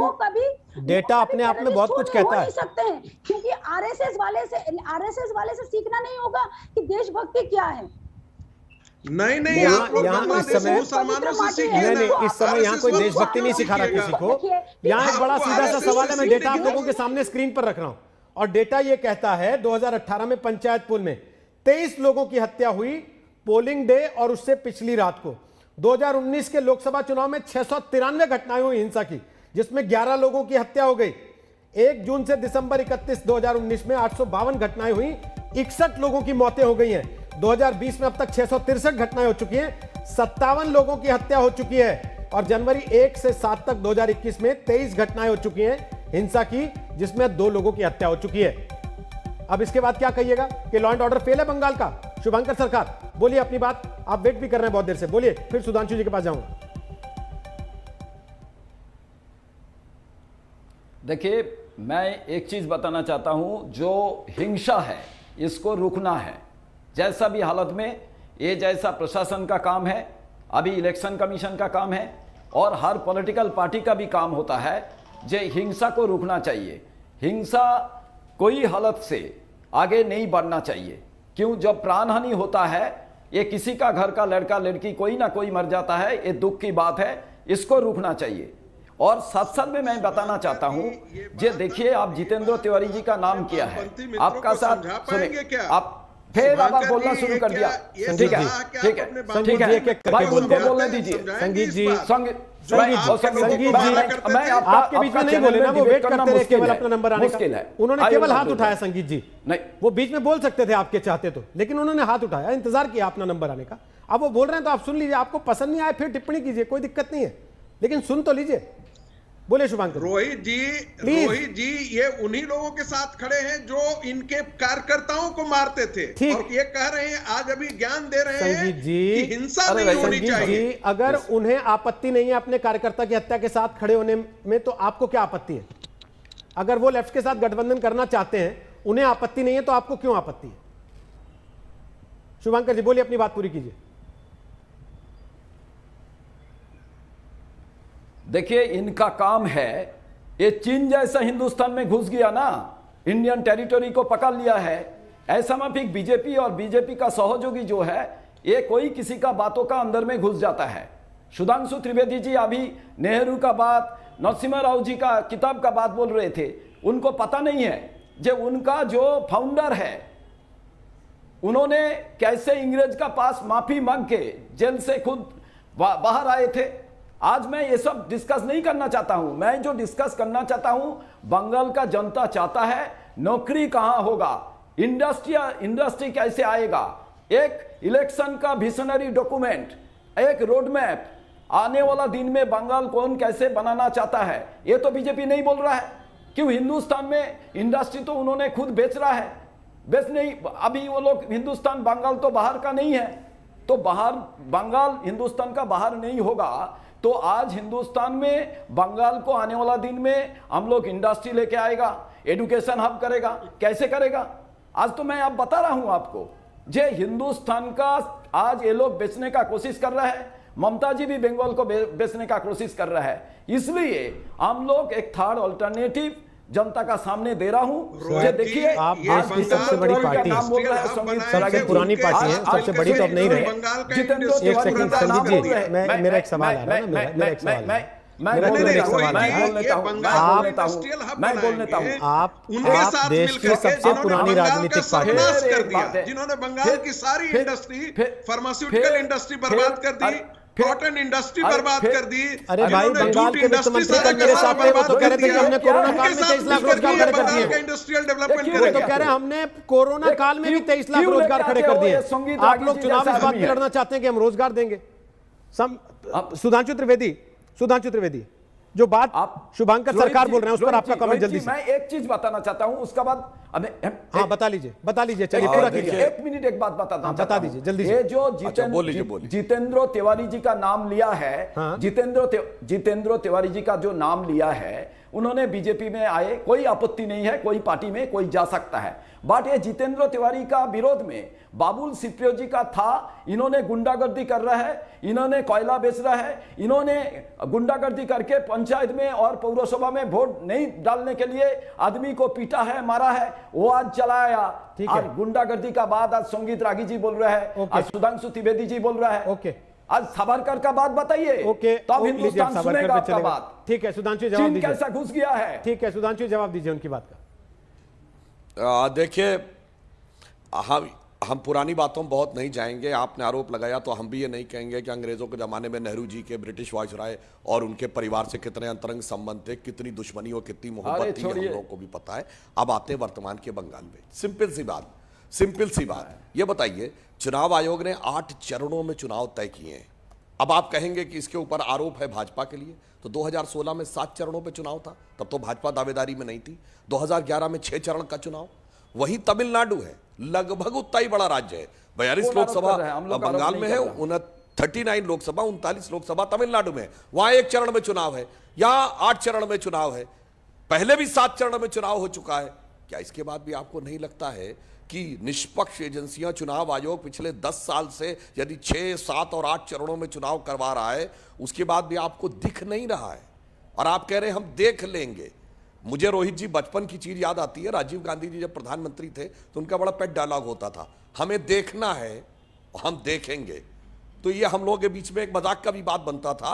डेटा अपने आप में बहुत कुछ कहता है। सकते हैं क्योंकि आरएसएस वाले से सीखना नहीं होगा कि देशभक्ति क्या है। नहीं आप लोग मुसलमानों से सीखिए। नहीं, इस समय यहाँ कोई देशभक्ति नहीं सिखा रहा किसी को। यहाँ एक बड़ा सीधा सा सवाल है, मैं डेटा आप लोगों के सामने स्क्रीन पर रख रहा हूँ और डेटा ये कहता है 2018 में पंचायत पुल में 23 लोगों की हत्या हुई पोलिंग डे और उससे पिछली रात को। 2019 के लोकसभा चुनाव में 693 घटनाएं हुई हिंसा की, जिसमें 11 लोगों की हत्या हो गई। 1 जून से दिसंबर 31, 2019 में 852 घटनाएं हुई, 61 लोगों की मौतें हो गई हैं। 2020 में अब तक 663 घटनाएं हो चुकी हैं, 57 लोगों की हत्या हो चुकी है और जनवरी 1 से 7 तक 2021 में 23 घटनाएं हो चुकी हैं हिंसा की, जिसमें 2 लोगों की हत्या हो चुकी है। अब इसके बाद क्या कहिएगा कि लॉ एंड ऑर्डर फेल है बंगाल का? शुभंकर सरकार बोलिए अपनी बात, आप वेट भी कर रहे हैं बहुत देर से, बोलिए, फिर सुधांशु जी के पास जाऊंगा। देखिए, मैं एक चीज बताना चाहता हूं, जो हिंसा है इसको रुकना है, जैसा भी हालत में। ये जैसा प्रशासन का काम है, अभी इलेक्शन कमीशन का काम है और हर पॉलिटिकल पार्टी का भी काम होता है, जो हिंसा को रुकना चाहिए। हिंसा कोई हालत से आगे नहीं बढ़ना चाहिए। क्यों? जब प्राण हानि होता है, ये किसी का घर का लड़का लड़की कोई ना कोई मर जाता है, ये दुख की बात है, इसको रुकना चाहिए। और साथ साथ में मैं बताना चाहता हूं, जे देखिए, आप जितेंद्र तिवारी जी का नाम किया है, आपका साथ सुने, आप फिर आप बोलना शुरू कर दिया। ठीक है, ठीक है, ठीक है, भाई उनको बोलने दीजिए। संगीत जी, संगीत जी, मैं आपके बीच में नहीं बोले ना, वो वेट करते रहे केवल अपना नंबर आने का। उन्होंने केवल हाथ उठाया संगीत जी, नहीं, वो बीच में बोल सकते थे आपके चाहते तो, लेकिन उन्होंने हाथ उठाया, इंतजार किया अपना नंबर आने का। अब वो बोल रहे हैं तो आप सुन लीजिए, आपको पसंद नहीं आए फिर टिप्पणी कीजिए, कोई दिक्कत नहीं है, लेकिन सुन तो लीजिए। बोले शुभांकर। रोहित जी ये उन्हीं लोगों के साथ खड़े हैं जो इनके कार्यकर्ताओं को मारते थे और ये कह रहे हैं, आज अभी ज्ञान दे रहे हैं कि हिंसा नहीं होनी चाहिए। अगर उन्हें आपत्ति नहीं है अपने कार्यकर्ता की हत्या के साथ खड़े होने में, तो आपको क्या आपत्ति है? अगर वो लेफ्ट के साथ गठबंधन करना चाहते हैं, उन्हें आपत्ति नहीं है, तो आपको क्यों आपत्ति है? शुभांकर जी बोलिए, अपनी बात पूरी कीजिए। देखिए, इनका काम है, ये चीन जैसा हिंदुस्तान में घुस गया ना, इंडियन टेरिटरी को पकड़ लिया है। ऐसा में फिर बीजेपी और बीजेपी का सहयोगी जो है, ये कोई किसी का बातों का अंदर में घुस जाता है। सुधांशु त्रिवेदी जी अभी नेहरू का बात, नरसिम्हा राव जी का किताब का बात बोल रहे थे, उनको पता नहीं है जो उनका जो फाउंडर है, उन्होंने कैसे इंग्रेज का पास माफी मांग के जेल से खुद बाहर आए थे। आज मैं ये सब डिस्कस नहीं करना चाहता हूं। मैं जो डिस्कस करना चाहता हूं, बंगाल का जनता चाहता है नौकरी कहां होगा, इंडस्ट्री कैसे आएगा, एक इलेक्शन का विजनरी डॉक्यूमेंट, एक रोड मैप, आने वाला दिन में बंगाल कौन कैसे बनाना चाहता है, ये तो बीजेपी नहीं बोल रहा है। क्यों? हिंदुस्तान में इंडस्ट्री तो उन्होंने खुद बेच रहा है, बेच नहीं, अभी वो लोग हिंदुस्तान, बंगाल तो बाहर का नहीं है, तो बाहर बंगाल हिंदुस्तान का बाहर नहीं होगा, तो आज हिंदुस्तान में बंगाल को आने वाला दिन में हम लोग इंडस्ट्री लेके आएगा, एजुकेशन हब करेगा, कैसे करेगा? आज तो मैं अब बता रहा हूं आपको, जे हिंदुस्तान का आज ये लोग बेचने का कोशिश कर रहा है। ममता जी भी बंगाल को बेचने का कोशिश कर रहा है। इसलिए हम लोग एक थर्ड अल्टरनेटिव जनता का सामने दे रहा हूं। देखिए, आप देश की सबसे बड़ी पार्टी हैं, सबसे पुरानी पार्टी है, सबसे बड़ी तो अब नहीं रहे। एक सेकंड संगीत जी, मेरा एक सवाल है ना, मेरा एक सवाल है, मैं बोल लेता हूं। आप देश की सबसे पुरानी राजनीतिक पार्टी जिन्होंने बंगाल की सारी इंडस्ट्री, फार्मास्यूटिकल इंडस्ट्री बर्बाद कर दी, कॉटन इंडस्ट्री बर्बाद कर दी। अरे भाई, बंगाल के वित्त मंत्री कल मेरे साथ थे, वो तो कह रहे थे कि हमने कोरोना काल में 23 लाख रोजगार खड़े कर दिए। इंडस्ट्रियल डेवलपमेंट वो तो कह रहे हैं हमने कोरोना काल में भी 23 लाख रोजगार खड़े कर दिए। आप लोग चुनाव इस बात की लड़ना चाहते हैं कि हम रोजगार देंगे। सुधांशु त्रिवेदी, जो बात आप शुभांकर सरकार बोल रहे हैं उस पर आपका कमेंट जल्दी से। मैं एक चीज बताना चाहता हूं, उसका बाद हाँ बता लीजिए, चलिए पूरा कीजिए। एक मिनट एक बात बताता हूं, बता दीजिए जल्दी से। ये जो जितेंद्र तिवारी जी का नाम लिया है, जितेंद्र तिवारी जी का जो नाम लिया है, उन्होंने बीजेपी में आए, कोई आपत्ति नहीं है, कोई पार्टी में कोई जा सकता है। बट ये जितेंद्र तिवारी का विरोध में बाबुल सुप्रियो जी का था, इन्होंने गुंडागर्दी कर रहा है, इन्होंने कोयला बेच रहा है, इन्होंने गुंडागर्दी करके पंचायत में और पौरसभा में वोट नहीं डालने के लिए आदमी को पीटा है, मारा है, वो आज चला आया। और गुंडागर्दी का बाद आज संगीत रागी जी बोल रहा है, आज सुधांशु त्रिवेदी जी बोल रहा है, आज सावरकर का बात बताइए। तो अब हिंदुस्तान सुनेगा आपका बात। ठीक है सुधांशु, जवाब दीजिए। कैसा घुस गया है? ठीक है सुधांशु, जवाब दीजिए उनकी बात का। देखिए, हम पुरानी बातों में बहुत नहीं जाएंगे। आपने आरोप लगाया तो हम भी ये नहीं कहेंगे कि अंग्रेजों के ज़माने में नेहरू जी के ब्रिटिश वायसराय और उनके परिवार से कितने अंतरंग संबंध थे, कितनी दुश्मनी और कितनी मोहब्बत थी, हम लोगों को भी पता है। अब आते हैं वर्तमान के बंगाल में। सिंपल सी बात ये बताइए, चुनाव आयोग ने 8 चरणों में चुनाव तय किए हैं। अब आप कहेंगे कि इसके ऊपर आरोप है भाजपा के लिए, तो 2016 में 7 चरणों पे चुनाव था, तब तो भाजपा दावेदारी में नहीं थी। 2011 में 6 चरण का चुनाव। वही तमिलनाडु है, लगभग उतना ही बड़ा राज्य है, 42 लोकसभा बंगाल में है, 39 लोकसभा, 39 लोकसभा तमिलनाडु में, वहां 1 चरण में चुनाव है, यहां 8 चरण में चुनाव है। पहले भी 7 चरण में चुनाव हो चुका है। क्या इसके बाद भी आपको नहीं लगता है कि निष्पक्ष एजेंसियां, चुनाव आयोग पिछले 10 साल से यदि 6, 7 और 8 चरणों में चुनाव करवा रहा है, उसके बाद भी आपको दिख नहीं रहा है और आप कह रहे हैं हम देख लेंगे? मुझे रोहित जी बचपन की चीज याद आती है। राजीव गांधी जी जब प्रधानमंत्री थे तो उनका बड़ा पेट डायलॉग होता था, हमें देखना है और हम देखेंगे। तो ये हम लोगों के बीच में एक मजाक का भी बात बनता था।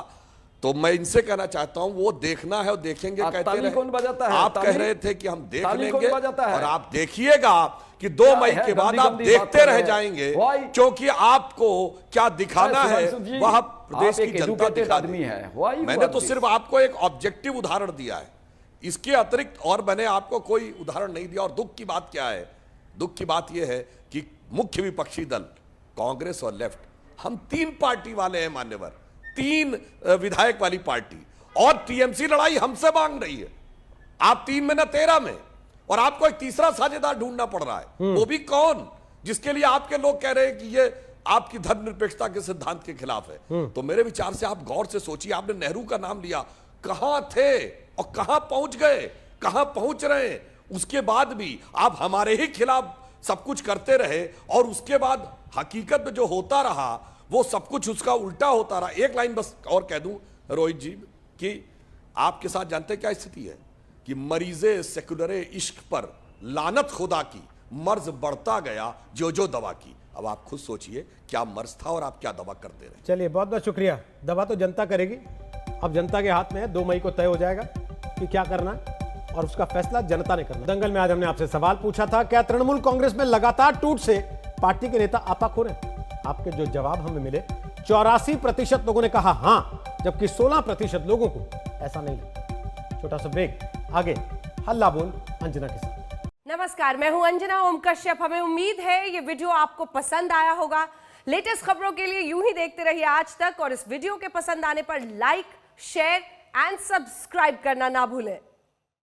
तो मैं इनसे कहना चाहता हूं, वो देखना है और देखेंगे कहते रहे। कौन बजाता है? आप कह रहे थे कि हम देख लेंगे और आप देखिएगा कि 2 मई के बाद आप देखते रह जाएंगे, क्योंकि आपको क्या दिखाना है वह प्रदेश की जनता दिखा देगी। मैंने तो सिर्फ आपको एक ऑब्जेक्टिव उदाहरण दिया है, इसके अतिरिक्त और मैंने आपको कोई उदाहरण नहीं दिया। और दुख की बात क्या है? दुख की बात यह है कि मुख्य विपक्षी दल कांग्रेस और लेफ्ट, हम 3 पार्टी वाले हैं मान्यवर, 3 विधायक वाली पार्टी, और टीएमसी लड़ाई हमसे मांग रही है। आप 3 में ना 13 में, और आपको एक तीसरा साझेदार ढूंढना पड़ रहा है। वो भी कौन? जिसके लिए आपके लोग कह रहे हैं कि ये आपकी धर्मनिरपेक्षता के सिद्धांत के खिलाफ है। तो मेरे विचार से आप गौर से सोचिए, आपने नेहरू का नाम लिया, कहां थे और कहां पहुंच गए, कहां पहुंच रहे हैं? उसके बाद भी आप हमारे ही खिलाफ सब कुछ करते रहे और उसके बाद हकीकत में जो होता रहा वो सब कुछ उसका उल्टा होता रहा। एक लाइन बस और कह दूं रोहित जी, कि आपके साथ जानते क्या स्थिति है कि मरीजे सेकुलर इश्क पर लानत खुदा की, मर्ज बढ़ता गया जो जो दवा की। अब आप खुद सोचिए क्या मर्ज था और आप क्या दवा करते रहे। चलिए बहुत बहुत शुक्रिया। दवा तो जनता करेगी, अब जनता के हाथ में है। 2 मई को तय हो जाएगा कि क्या करना है और उसका फैसला जनता ने करना। दंगल में आज हमने आपसे सवाल पूछा था, क्या तृणमूल कांग्रेस में लगातार टूट से पार्टी के नेता आपाखोर हैं? आपके जो जवाब हमें मिले, 84% लोगों ने कहा हां, जबकि 16% लोगों को ऐसा नहीं लगता। छोटा सा ब्रेक, आगे हल्ला बोल अंजना के साथ। नमस्कार, मैं हूं अंजना ओम कश्यप। हमें उम्मीद है ये वीडियो आपको पसंद आया होगा। लेटेस्ट खबरों के लिए यूं ही देखते रहिए आज तक, और इस वीडियो के पसंद आने पर लाइक, शेयर एंड सब्सक्राइब करना ना भूलें।